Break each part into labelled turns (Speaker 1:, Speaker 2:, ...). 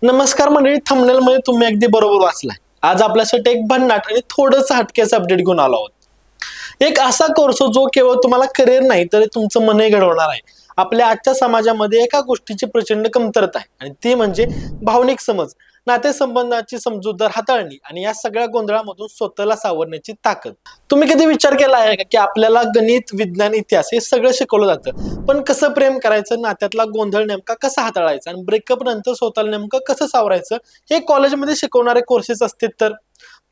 Speaker 1: नमस्कार मंडळी, थंबनेल मध्ये तुम्ही अगदी बरोबर वाचलाय। आज आपल्यासाठी एक भन्नाट आणि थोडंसं हटकेचं अपडेट घेऊन आलो आहोत। एक असा कोर्स जो केवळ तुम्हाला करिअर नाही तर तुमचं मनही घडवणार आहे। आपल्या आजच्या समाजामध्ये एका गोष्टीची प्रचंड कमतरता आहे आणि ती म्हणजे भावनिक समज, नातेसंबंधाची समजूतदार हाताळणी आणि या सगळ्या गोंधळामधून स्वतःला सावरण्याची ताकद। तुम्ही कधी विचार केला आहे का की आपल्याला गणित, विज्ञान, इतिहास हे सगळं शिकवलं जातं, पण कसं प्रेम करायचं, नात्यातला गोंधळ नेमका कसा हाताळायचा आणि ब्रेकअप नंतर स्वतःला नेमकं कसं सावरायचं हे कॉलेजमध्ये शिकवणारे कोर्सेस असतील तर?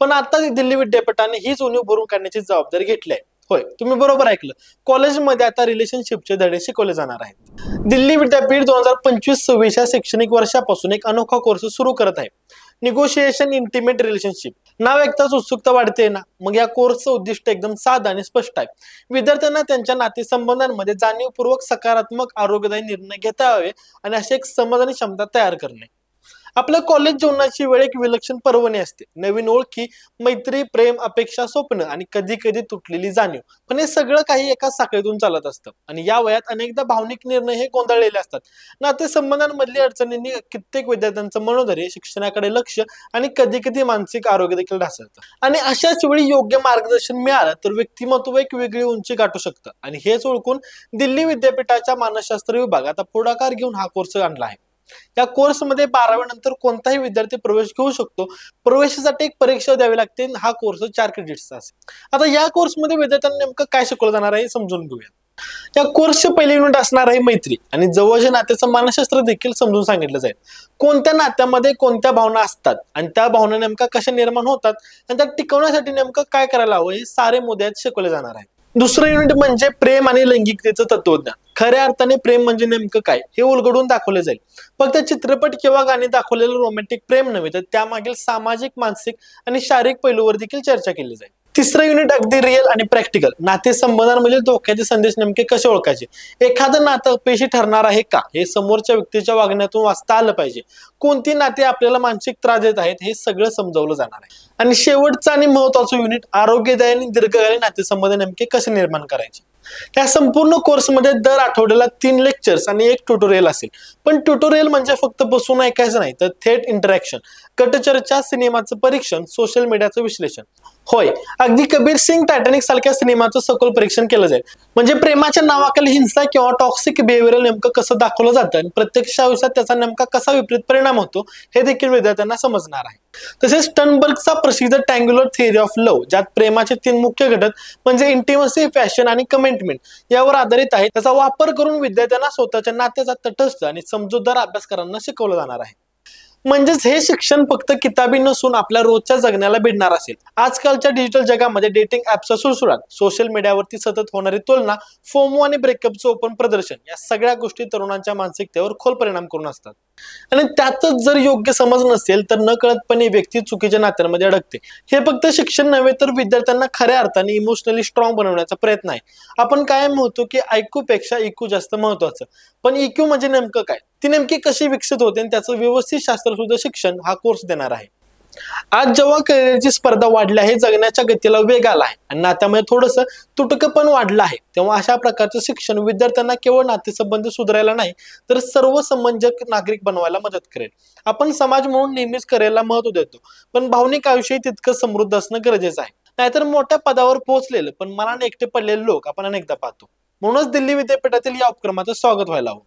Speaker 1: पण आता दिल्ली विद्यापीठाने हीच उणीव भरून काढण्याची जबाबदारी घेतली आहे। होय, तुम्ही बरोबर ऐकलं, कॉलेजमध्ये आता रिलेशनशिपचे धडे शिकवले जाणार आहेत। दिल्ली विद्यापीठ 2025-26 या शैक्षणिक वर्षापासून एक अनोखा कोर्स सुरू करत आहे, निगोशिएशन इंटिमेट रिलेशनशिप। नाव ऐकताच उत्सुकता वाढते ना? मग या कोर्सचं उद्दिष्ट एकदम साधं आणि स्पष्ट आहे। विद्यार्थ्यांना त्यांच्या नातेसंबंधांमध्ये जाणीवपूर्वक सकारात्मक आरोग्यदायी निर्णय घेता यावे आणि अशी एक समज आणि क्षमता तयार करणे। आपल्या कॉलेज जीवनाची वेळ एक विलक्षण पर्वणी असते। नवीन ओळखी, मैत्री, प्रेम, अपेक्षा, स्वप्न आणि कधी कधी तुटलेली जाणीव, पण हे सगळं काही एका साखळीतून चालत असतं आणि या वयात अनेकदा भावनिक निर्णय हे गोंधळलेले असतात। नातेसंबंधांमधली अडचणींनी कित्येक विद्यार्थ्यांचं मनोधैर्य, शिक्षणाकडे लक्ष आणि कधी कधी मानसिक आरोग्य देखील ढासळतं। आणि अशाच वेळी योग्य मार्गदर्शन मिळालं तर व्यक्तिमत्व एक वेगळी उंची गाठू शकतं आणि हेच ओळखून दिल्ली विद्यापीठाच्या मानसशास्त्र विभागात पुढाकार घेऊन हा कोर्स आणला आहे। या कोर्समध्ये 12वी नंतर कोणताही विद्यार्थी प्रवेश घेऊ शकतो। प्रवेशासाठी एक परीक्षा द्यावी लागते। हा कोर्स 4 क्रेडिट्सचा असेल। आता या कोर्समध्ये विद्यार्थ्यांना नेमकं काय शिकवलं जाणार आहे समजून घेऊया। या कोर्सचे पहिले युनिट असणार आहे मैत्री आणि जवळच्या नात्याचं मानसशास्त्र देखील समजून सांगितलं जाईल। कोणत्या नात्यामध्ये कोणत्या भावना असतात आणि त्या भावना नेमका कशा निर्माण होतात आणि त्या टिकवण्यासाठी नेमकं काय करायला हवं हे सारे मुद्दे शिकवले जाणार आहे। दुसरं युनिट म्हणजे प्रेम आणि लैंगिकतेचं तत्वज्ञान। खऱ्या अर्थाने प्रेम म्हणजे नेमकं काय हे उलगडून दाखवले जाईल। फक्त चित्रपट किंवा गाणी दाखवलेलं रोमॅन्टिक प्रेम नव्हे तर त्यामागील सामाजिक, मानसिक आणि शारीरिक पैलूवर देखील चर्चा केली जाईल। तिसरं युनिट अगदी रिअल आणि प्रॅक्टिकल, नातेसंबंधांमधील धोक्याचे संदेश नेमके कसे ओळखायचे, एखादं नातं अपयशी ठरणार आहे का हे समोरच्या व्यक्तीच्या वागण्यातून वाचता आलं पाहिजे, कोणती नाते आपल्याला मानसिक त्रास देत आहेत हे सगळं समजावलं जाणार आहे। आणि शेवटचं आणि महत्त्वाचं युनिट आरोग्यदायी आणि दीर्घकालीन नातेसंबंध नेमके कसे निर्माण करायचे। या संपूर्ण कोर्समध्ये दर आठवड्याला 3 लेक्चर्स आणि 1 ट्युटोरियल असेल। पण ट्युटोरियल म्हणजे फक्त बसून ऐकायचं नाही तर थेट इंटरॅक्शन, गटचर्चा, सिनेमाचं परीक्षण, सोशल मीडियाचं विश्लेषण। होय, अगदी कबीर सिंग टायटॅनिक सारख्या सिनेमाचं सखोल परीक्षण केलं जाईल। म्हणजे प्रेमाच्या नावाखाली हिंसा किंवा टॉक्सिक बिहेवियर नेमकं कसं दाखवलं जातं आणि प्रत्यक्ष आयुष्यात त्याचा नेमका कसा विपरीत परिणाम होतो हे देखील विद्यार्थ्यांना समजणार आहे। तसेच स्टर्नबर्गचा प्रसिद्ध ट्रँग्युलर थिअरी ऑफ लव्ह, ज्यात प्रेमाचे 3 मुख्य घटक म्हणजे इंटिमसी, फॅशन आणि कमिटमेंट यावर आधारित आहे, त्याचा वापर करून विद्यार्थ्यांना स्वतःच्या नात्याचा तटस्थ आणि समजूतदार अभ्यासकारांना शिकवलं जाणार आहे। म्हणजेच हे शिक्षण फक्त किताबी नसून आपल्या रोजच्या जगण्याला भिडणार असेल। आजकालच्या डिजिटल जगामध्ये डेटिंग ऍप्सचा सुळसुळाट, सोशल मीडियावरती सतत होणारी तुलना, फोमो आणि ब्रेकअपचं ओपन प्रदर्शन या सगळ्या गोष्टी तरुणांच्या मानसिकतेवर खोल परिणाम करून असतात। आणि त्यातच जर योग्य समज नसेल तर नकळतपणे व्यक्ती चुकीच्या नात्यांमध्ये अडकते। हे फक्त शिक्षण नव्हे तर विद्यार्थ्यांना खऱ्या अर्थाने इमोशनली स्ट्रॉंग बनवण्याचा प्रयत्न आहे। आपण कायम म्हणतो की IQ-पेक्षा EQ जास्त महत्त्वाचं, पण EQ म्हणजे नेमकं काय, ती नेमकी कशी विकसित होते आणि त्याचं व्यवस्थित शास्त्रशुद्ध शिक्षण हा कोर्स देणार आहे। आज जेव्हा करिअरची स्पर्धा वाढली आहे, जगण्याच्या गतीला वेग आला आहे आणि नात्यामध्ये थोडंसं तुटकपण वाढलं आहे, तेव्हा अशा प्रकारचं शिक्षण विद्यार्थ्यांना केवळ नातेसंबंध सुधारायला नाही तर सर्वसमांजक नागरिक बनवायला मदत करेल। आपण समाज म्हणून नेहमीच करिअरला महत्त्व देतो, पण भावनिक आयुष्य तितकं समृद्ध असणं गरजेचं आहे। नाहीतर मोठ्या पदावर पोहोचलेलं पण मनाने एकटे पडलेले लोक आपण अनेकदा पाहतो। म्हणूनच दिल्ली विद्यापीठातील या उपक्रमाचं स्वागत व्हायला हवं।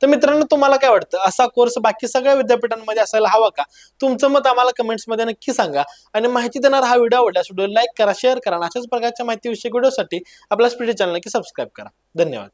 Speaker 1: तर मित्रांनो, तुम्हाला काय वाटतं, असा कोर्स बाकी सगळ्या विद्यापीठांमध्ये असायला हवा का? तुमचं मत आम्हाला कमेंट्स मध्ये नक्की सांगा आणि माहिती देणारा हा व्हिडिओ आवडल्यास व्हिडिओ लाईक करा, शेअर करा आणि अशाच प्रकारच्या माहितीविषयक व्हिडिओसाठी आपल्या स्पीडी चॅनल नक्की सबस्क्राईब करा। धन्यवाद।